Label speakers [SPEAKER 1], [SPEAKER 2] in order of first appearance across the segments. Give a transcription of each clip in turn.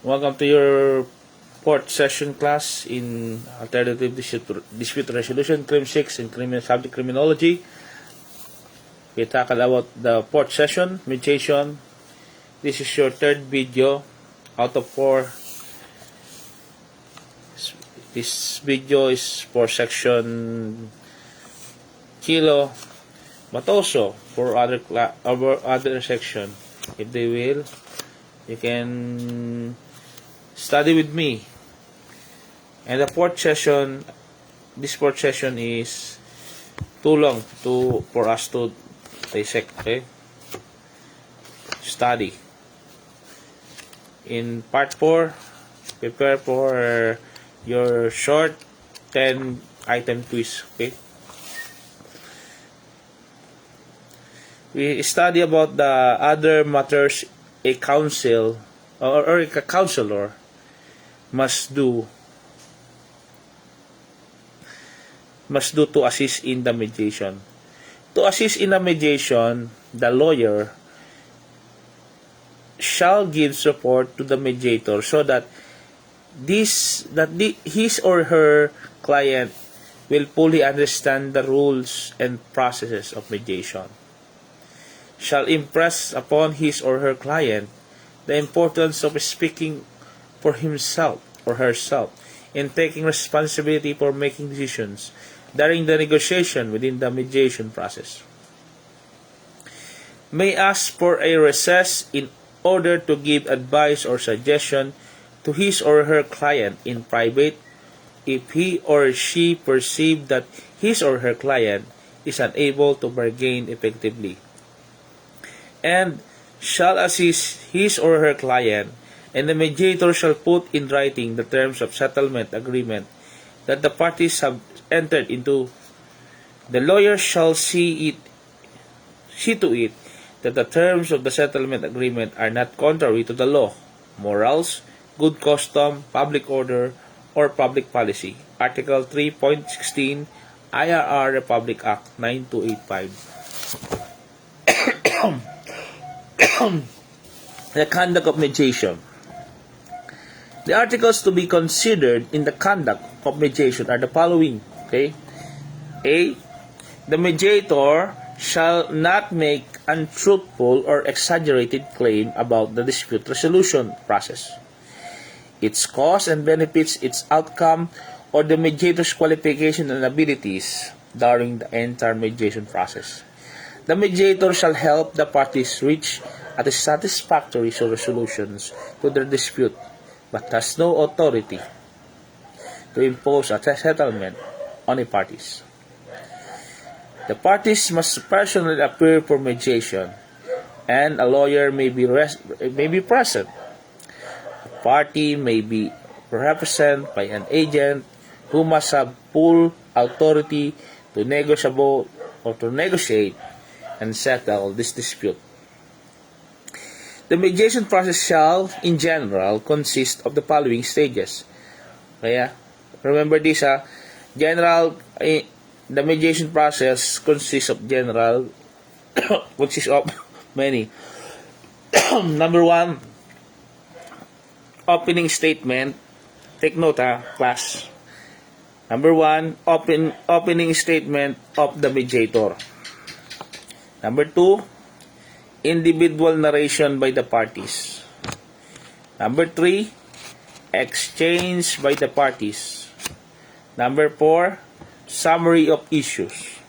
[SPEAKER 1] Welcome to your fourth session class in Alternative Dispute Resolution, Crim 6 and Subject Criminology. We tackle about the fourth session, mediation. This is your third video out of 4. This video is for section Kilo, but also for other section. If they will, you can study with me. And the fourth session, this fourth session is too long for us to dissect, okay? Study. In part 4, prepare for your short 10-item quiz, okay? We study about the other matters a counsel or a counselor must do to assist in the mediation. To assist in the mediation, the lawyer shall give support to the mediator so that his or her client will fully understand the rules and processes of mediation. Shall impress upon his or her client the importance of speaking for himself or herself in taking responsibility for making decisions during the negotiation within the mediation process. May ask for a recess in order to give advice or suggestion to his or her client in private if he or she perceive that his or her client is unable to bargain effectively, and shall assist his or her client, and the mediator shall put in writing the terms of settlement agreement that the parties have entered into. The lawyer shall see to it that the terms of the settlement agreement are not contrary to the law, morals, good custom, public order, or public policy. Article 3.16 IRR Republic Act 9285. The conduct of mediation. The articles to be considered in the conduct of mediation are the following. Okay? A. The mediator shall not make untruthful or exaggerated claim about the dispute resolution process, its cause and benefits, its outcome, or the mediator's qualification and abilities during the entire mediation process. The mediator shall help the parties reach at a satisfactory resolutions to their dispute, but has no authority to impose a settlement on the parties. The parties must personally appear for mediation, and a lawyer may be present. A party may be represented by an agent who must have full authority to negotiate and settle this dispute. The mediation process shall, in general, consist of the following stages. Kaya, remember this, the mediation process consists of many. Number 1, opening statement. Take note, class. Number 1, opening statement of the mediator. Number 2, individual narration by the parties. Number 3, exchange by the parties. Number 4, summary of issues.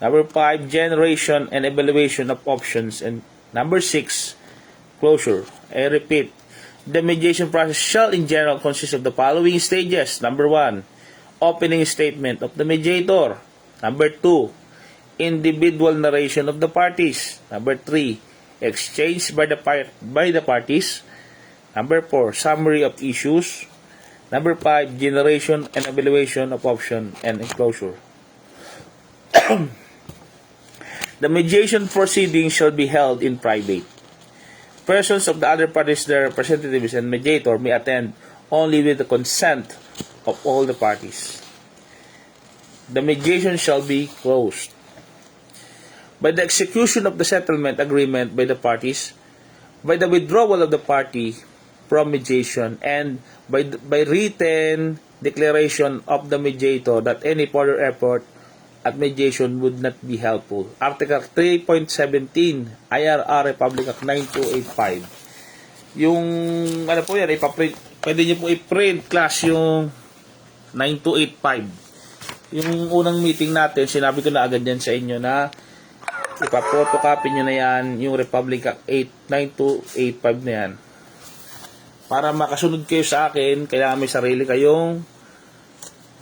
[SPEAKER 1] Number 5, generation and evaluation of options. And number 6, closure. I repeat, the mediation process shall in general consist of the following stages. Number 1, opening statement of the mediator. Number 2, individual narration of the parties. Number 3, exchange by the parties. Number 4, summary of issues. Number 5, generation and evaluation of option and enclosure. The mediation proceedings shall be held in private. Persons of the other parties, their representatives, and mediator may attend only with the consent of all the parties. The mediation shall be closed by the execution of the settlement agreement by the parties, by the withdrawal of the party from mediation, and by written declaration of the mediator that any further effort at mediation would not be helpful. Article 3.17 IRR Republic Act 9285. Yung ano po yan, pwede niyo po i-print class yung 9285. Yung unang meeting natin, sinabi ko na agad yan sa inyo na ipa-photocopy nyo na yan, yung Republic Act 9285 na yan. Para makasunod kayo sa akin, kailangan may sarili kayong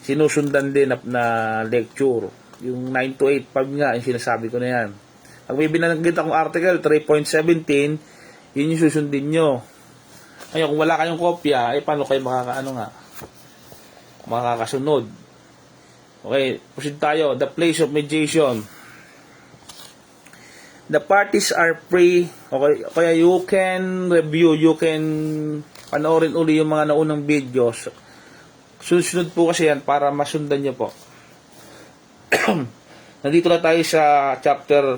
[SPEAKER 1] sinusundan din na lecture. Yung 9285 nga, yung sinasabi ko na yan. Pag may binanggit akong article 3.17, yun yung susundin nyo. Ngayon, kung wala kayong kopya, paano kayo makakasunod? Okay, proceed tayo. The place of mediation. The parties are free. Okay, kaya you can review, you can panoorin uli yung mga naunang videos. Sunod po kasi yan para masundan nyo po. Nandito na tayo sa chapter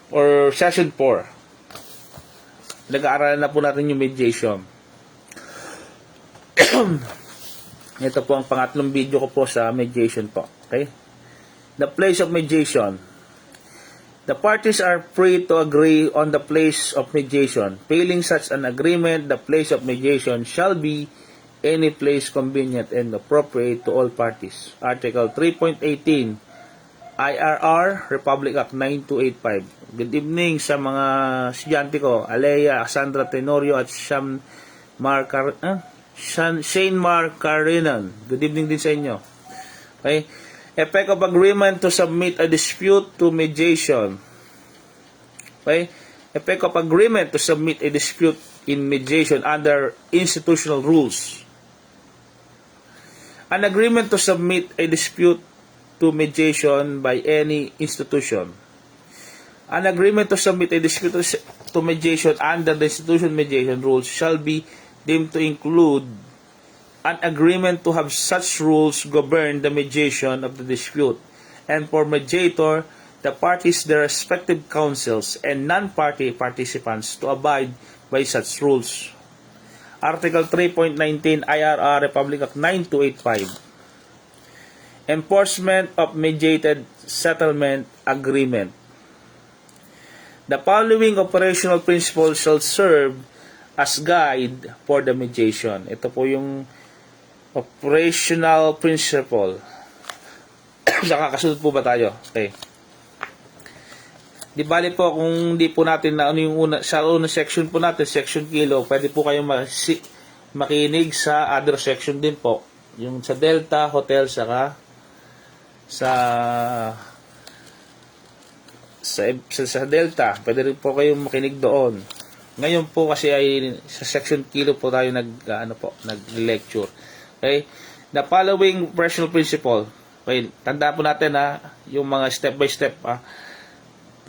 [SPEAKER 1] or session 4. Nag-aaralan na po natin yung mediation. Ito po ang pangatlong video ko po sa mediation po. Okay? The place of mediation. The parties are free to agree on the place of mediation. Failing such an agreement, the place of mediation shall be any place convenient and appropriate to all parties. Article 3.18 IRR Republic Act 9285. Good evening sa mga estudyante ko, Alea, Sandra Tenorio at Shane Marcarinan. Good evening din sa inyo. Okay? Effect of agreement to submit a dispute to mediation. Okay? Effect of agreement to submit a dispute in mediation under institutional rules. An agreement to submit a dispute to mediation by any institution. An agreement to submit a dispute to mediation under the institution mediation rules shall be deemed to include an agreement to have such rules govern the mediation of the dispute, and for mediator, the parties, their respective counsels, and non-party participants to abide by such rules. Article 3.19 IRR Republic Act 9285. Enforcement of mediated settlement agreement. The following operational principles shall serve as guide for the mediation. Ito po yung operational principle. Nakakasunod po ba tayo? Okay. Di bali po kung di po natin na ano yung sa unang section po natin, section kilo, pwede po kayong makinig sa other section din po. Yung sa Delta, Hotel, saka sa Delta, pwede rin po kayong makinig doon. Ngayon po kasi ay sa section kilo po tayo nag-lecture. Okay? The following operational principle. Okay, tandaan po natin yung mga step by step.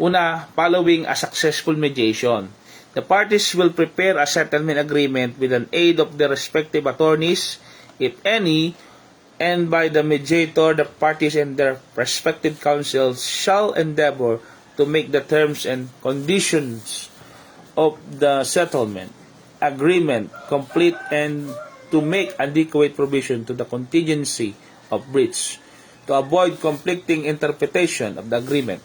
[SPEAKER 1] Una, following a successful mediation. The parties will prepare a settlement agreement with an aid of their respective attorneys, if any, and by the mediator, the parties and their respective counsels shall endeavor to make the terms and conditions of the settlement agreement complete and to make adequate provision to the contingency of breach to avoid conflicting interpretation of the agreement.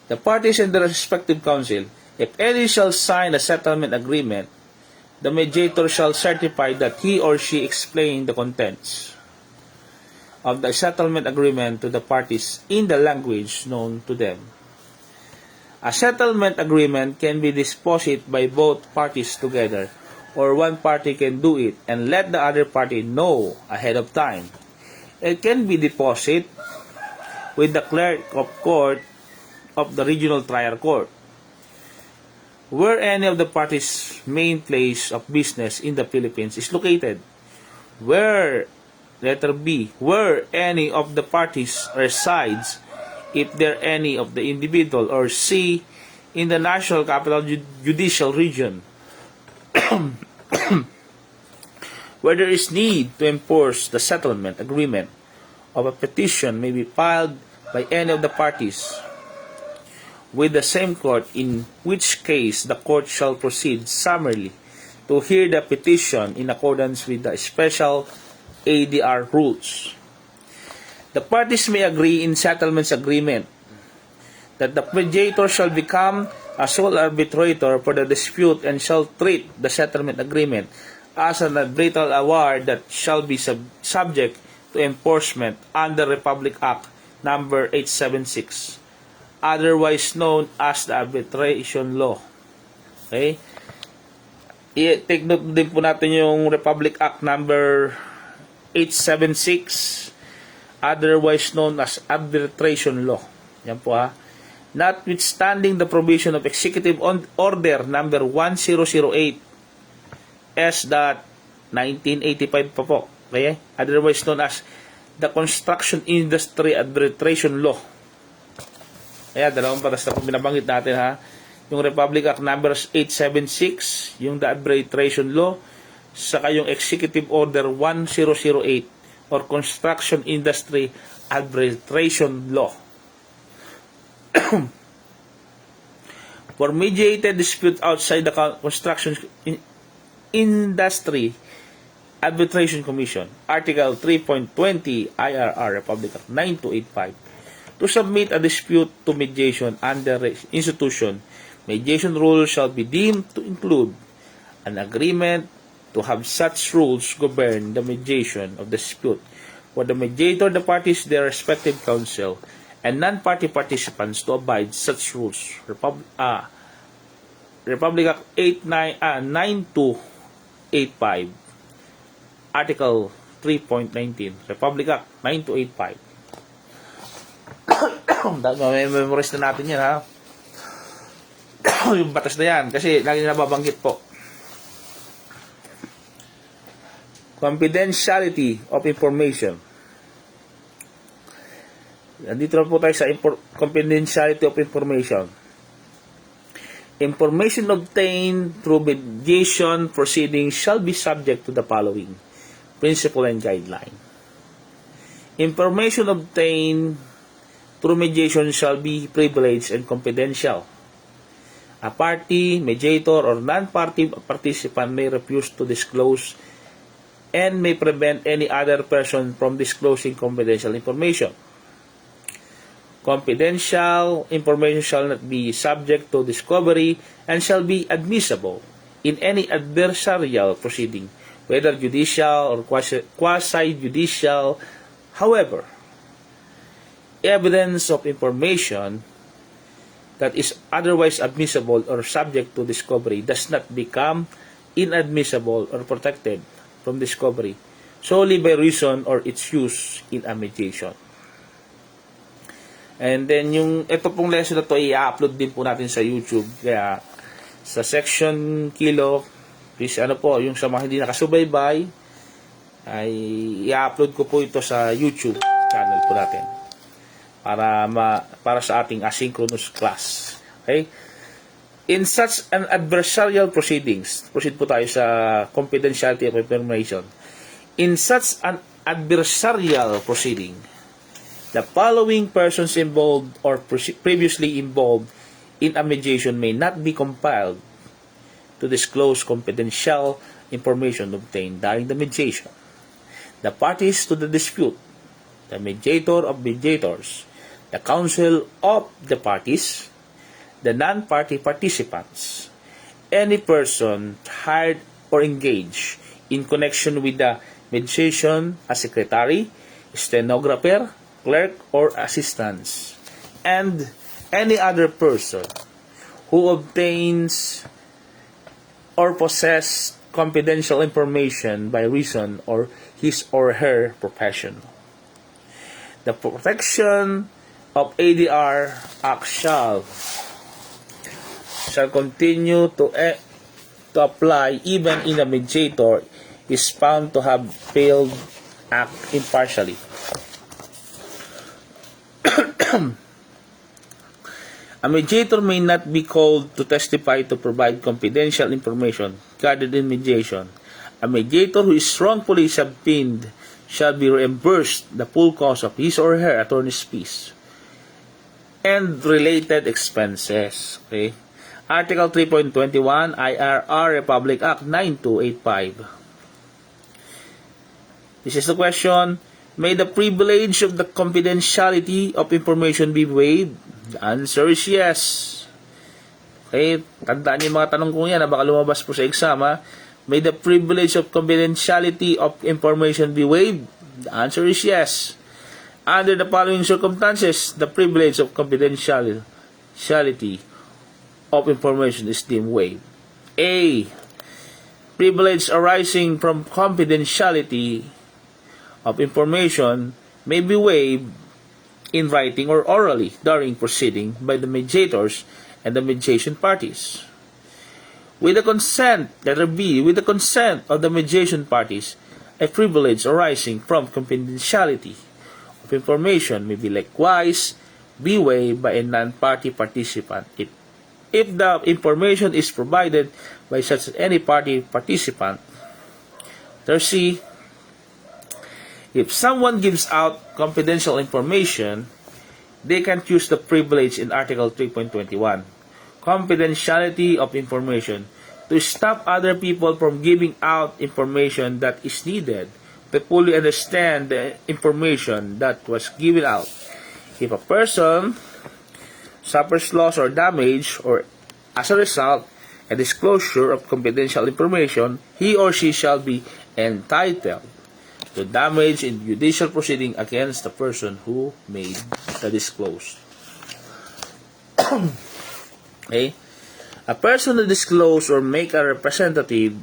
[SPEAKER 1] The parties and their respective counsel, if any shall sign a settlement agreement, the mediator shall certify that he or she explained the contents of the settlement agreement to the parties in the language known to them. A settlement agreement can be disposed by both parties together, or one party can do it and let the other party know ahead of time. It can be deposited with the clerk of court of the regional trial court, where any of the parties' main place of business in the Philippines is located. Where, letter B, where any of the parties resides, if there any of the individual, or C, in the National Capital Judicial Region, where there is need to enforce the settlement agreement of a petition may be filed by any of the parties with the same court, in which case the court shall proceed summarily to hear the petition in accordance with the special ADR rules. The parties may agree in settlements agreement that the mediator shall become a sole arbitrator for the dispute and shall treat the settlement agreement as an arbitral award that shall be subject to enforcement under Republic Act number 876, otherwise known as the arbitration law. Okay? I-take note din po natin yung Republic Act number 876, otherwise known as arbitration law. Yan po ha. Notwithstanding the provision of Executive Order number 1008 S.1985 pa po. Okay? Otherwise known as the Construction Industry Arbitration Law. Kaya dalawang patas na po binabanggit natin ha. Yung Republic Act numbers 876, yung the Arbitration Law, saka yung Executive Order 1008 or Construction Industry Arbitration Law. For mediated dispute outside the construction industry Arbitration Commission, Article 3.20 IRR Republic Act 9285, to submit a dispute to mediation under institution, mediation rules shall be deemed to include an agreement to have such rules govern the mediation of the dispute for the mediator, the parties, their respective counsel, and non-party participants to abide such rules. Republic Act 9285, Article 3.19, Republic Act 9285. May memorize na natin yan ha. Yung batas na yan kasi lagi nababanggit po. Confidentiality of information. Nandito na po tayo sa confidentiality of information. Information obtained through mediation proceedings shall be subject to the following principle and guideline. Information obtained through mediation shall be privileged and confidential. A party, mediator, or non-party participant may refuse to disclose and may prevent any other person from disclosing confidential information. Confidential information shall not be subject to discovery and shall be admissible in any adversarial proceeding, whether judicial or quasi-judicial. However, evidence of information that is otherwise admissible or subject to discovery does not become inadmissible or protected from discovery solely by reason or its use in a mediation. And then, ito pong lesson na to i-upload din po natin sa YouTube. Kaya, sa section kilo, please, yung sa mga hindi nakasubaybay, ay i-upload ko po ito sa YouTube channel po natin. Para sa ating asynchronous class. Okay? In such an adversarial proceedings, proceed po tayo sa confidentiality of information. In such an adversarial proceeding, the following persons involved or previously involved in a mediation may not be compelled to disclose confidential information obtained during the mediation. The parties to the dispute, the mediator of mediators, the counsel of the parties, the non-party participants, any person hired or engaged in connection with the mediation, a secretary, stenographer, clerk, or assistants, and any other person who obtains or possesses confidential information by reason or his or her profession. The protection of ADR Act shall continue to apply even in a mediator is found to have failed act impartially. A mediator may not be called to testify to provide confidential information gathered in mediation. A mediator who is wrongfully subpoenaed shall be reimbursed the full cost of his or her attorney's fees and related expenses. Okay? Article 3.21 IRR Republic Act 9285. This is the question. May the privilege of the confidentiality of information be waived? The answer is yes. Okay, tandaan niyo yung mga tanong ko yan na baka lumabas po sa exam, ha? May the privilege of confidentiality of information be waived? The answer is yes. Under the following circumstances, the privilege of confidentiality of information is deemed waived. A. Privilege arising from confidentiality of information may be waived in writing or orally during proceeding by the mediators and the mediation parties. With the consent, letter B, with the consent of the mediation parties, a privilege arising from confidentiality of information may be likewise be waived by a non-party participant if the information is provided by such any party participant. Letter C, if someone gives out confidential information, they can use the privilege in Article 3.21, confidentiality of information, to stop other people from giving out information that is needed to fully understand the information that was given out. If a person suffers loss or damage, or as a result, a disclosure of confidential information, he or she shall be entitled to damage in judicial proceeding against the person who made the disclosure. Okay? A person who disclose or make a representation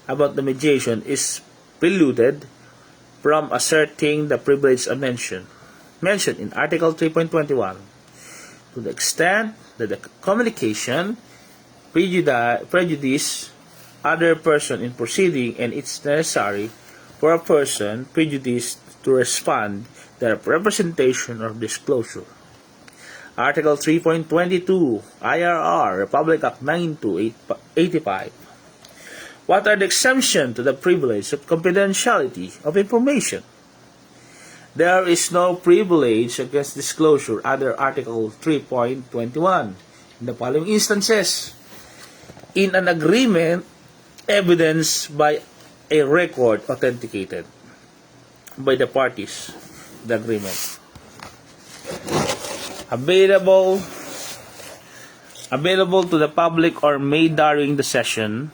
[SPEAKER 1] about the mediation is precluded from asserting the privilege mentioned in Article 3.21 to the extent that the communication prejudice other person in proceeding and it's necessary for a person prejudiced to respond to the representation or disclosure. Article 3.22 IRR Republic Act 9285. What are the exemptions to the privilege of confidentiality of information? There is no privilege against disclosure under Article 3.21 in the following instances: in an agreement evidenced by a record authenticated by the parties to the agreement, available to the public or made during the session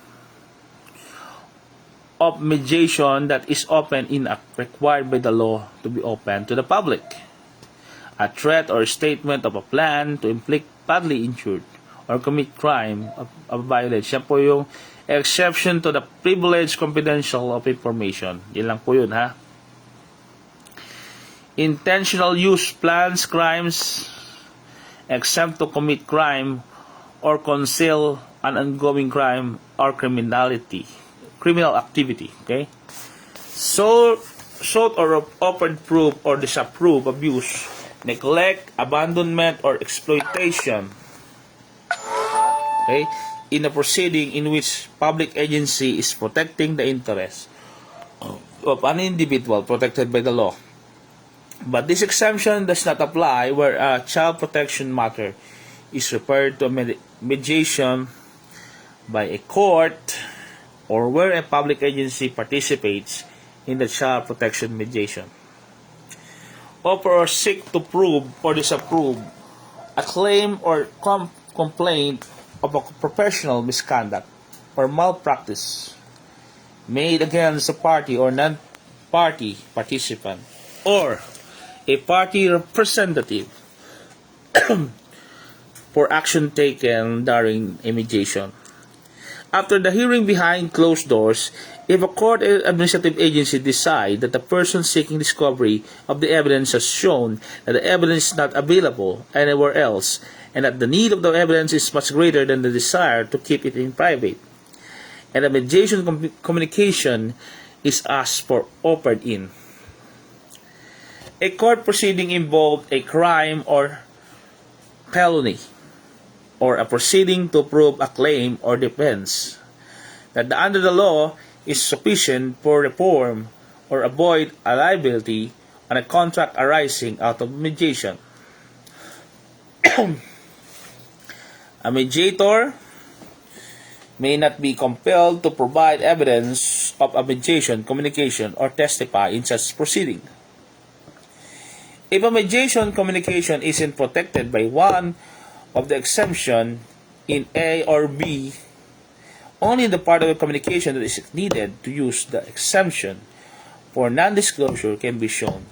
[SPEAKER 1] of mediation that is open in a required by the law to be open to the public, a threat or statement of a plan to inflict bodily injury or commit crime of violence. Yan po yung exception to the privilege confidential of information. Yan lang po yun, ha? Intentional use, plans, crimes, exempt to commit crime or conceal an ongoing crime or criminal activity. Okay? So, sought or offered proof or disapprove abuse, neglect, abandonment, or exploitation. Okay? In a proceeding in which public agency is protecting the interests of an individual protected by the law. But this exemption does not apply where a child protection matter is referred to mediation by a court or where a public agency participates in the child protection mediation. Offer or seek to prove or disapprove a claim or complaint of a professional misconduct or malpractice made against a party or non-party participant or a party representative for action taken during a mediation. After the hearing behind closed doors, if a court or administrative agency decide that the person seeking discovery of the evidence has shown that the evidence is not available anywhere else and that the need of the evidence is much greater than the desire to keep it in private, and the mediation communication is asked for offered in, a court proceeding involved a crime or felony, or a proceeding to prove a claim or defense that under the law is sufficient for reform or avoid a liability on a contract arising out of mediation. A mediator may not be compelled to provide evidence of a mediation, communication, or testify in such proceeding. If a mediation communication isn't protected by one of the exemption in A or B, only the part of the communication that is needed to use the exemption for non-disclosure can be shown.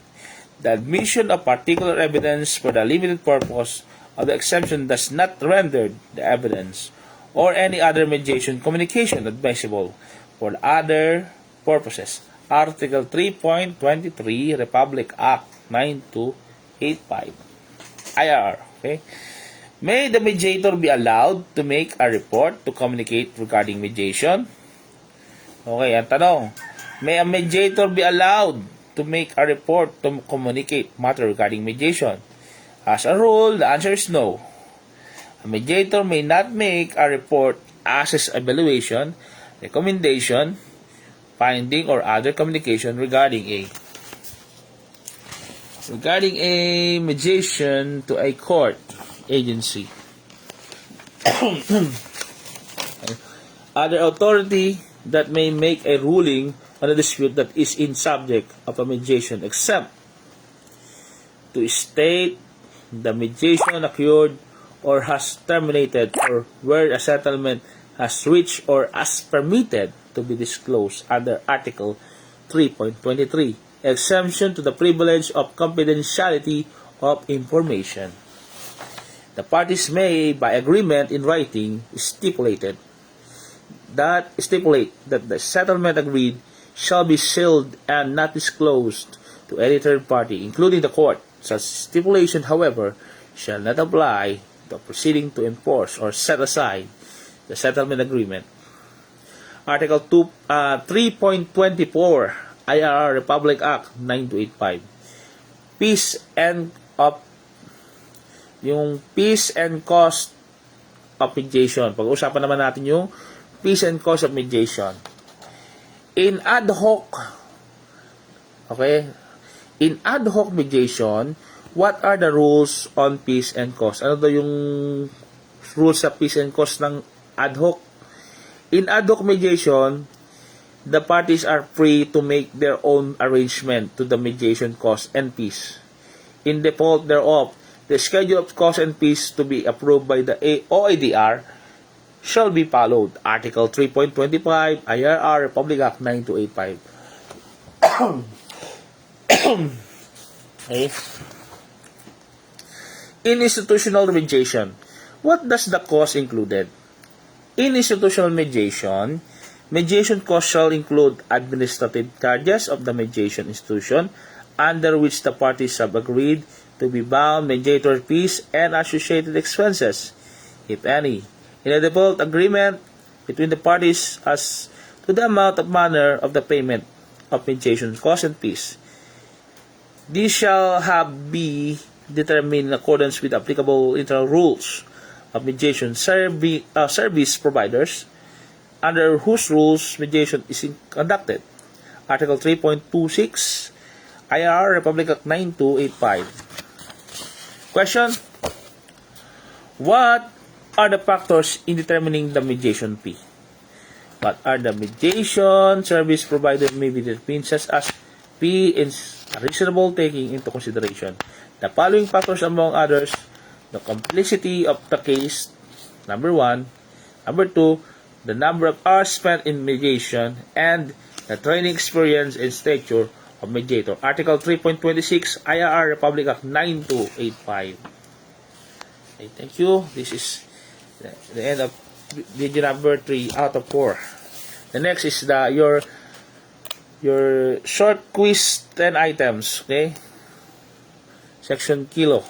[SPEAKER 1] The admission of particular evidence for the limited purpose of the exemption does not render the evidence or any other mediation communication admissible for other purposes. Article 3.23 Republic Act 9285 IR. Okay? May the mediator be allowed to make a report to communicate regarding mediation? Okay, ang tanong, may a mediator be allowed to make a report to communicate matter regarding mediation? As a rule, the answer is no. A mediator may not make a report, assess evaluation, recommendation, finding, or other communication regarding a mediation to a court agency. Other authority that may make a ruling on a dispute that is in subject of a mediation except to state the mediation occurred or has terminated or where a settlement has reached or as permitted to be disclosed under Article 3.23, exemption to the privilege of confidentiality of information. The parties may, by agreement in writing, stipulate that the settlement agreed shall be sealed and not disclosed to any third party, including the court. Such stipulation, however, shall not apply to proceeding to enforce or set aside the settlement agreement. Article 3.24 IRR Republic Act 9285. Peace and cost of mediation. Pag-uusapan naman natin yung peace and cost of mediation. In ad hoc mediation, what are the rules on peace and cost? Ano daw yung rules sa peace and cost ng ad hoc? In ad hoc mediation, the parties are free to make their own arrangement to the mediation cost and fees. In default thereof, the schedule of cost and fees to be approved by the OADR shall be followed. Article 3.25 IRR Republic Act 9285. Okay. In institutional mediation, what does the cost included? In institutional mediation, mediation costs shall include administrative charges of the mediation institution under which the parties have agreed to be bound, mediator fees, and associated expenses, if any, in a default agreement between the parties as to the amount of manner of the payment of mediation costs and fees. These shall be determined in accordance with applicable internal rules of mediation service providers, under whose rules mediation is conducted. Article 3.26 IR Republic Act 9285. Question: what are the factors in determining the mediation fee? What are the mediation service provided may be determined such as fee is reasonable taking into consideration the following factors among others: the complexity of the case, number 1. Number 2, the number of hours spent in mediation, and the training experience and stature of mediator. Article 3.26 IRR Republic Act 9285. Okay, thank you. This is the end of video number 3 out of 4. The next is your short quiz 10 items. Okay, section kilo.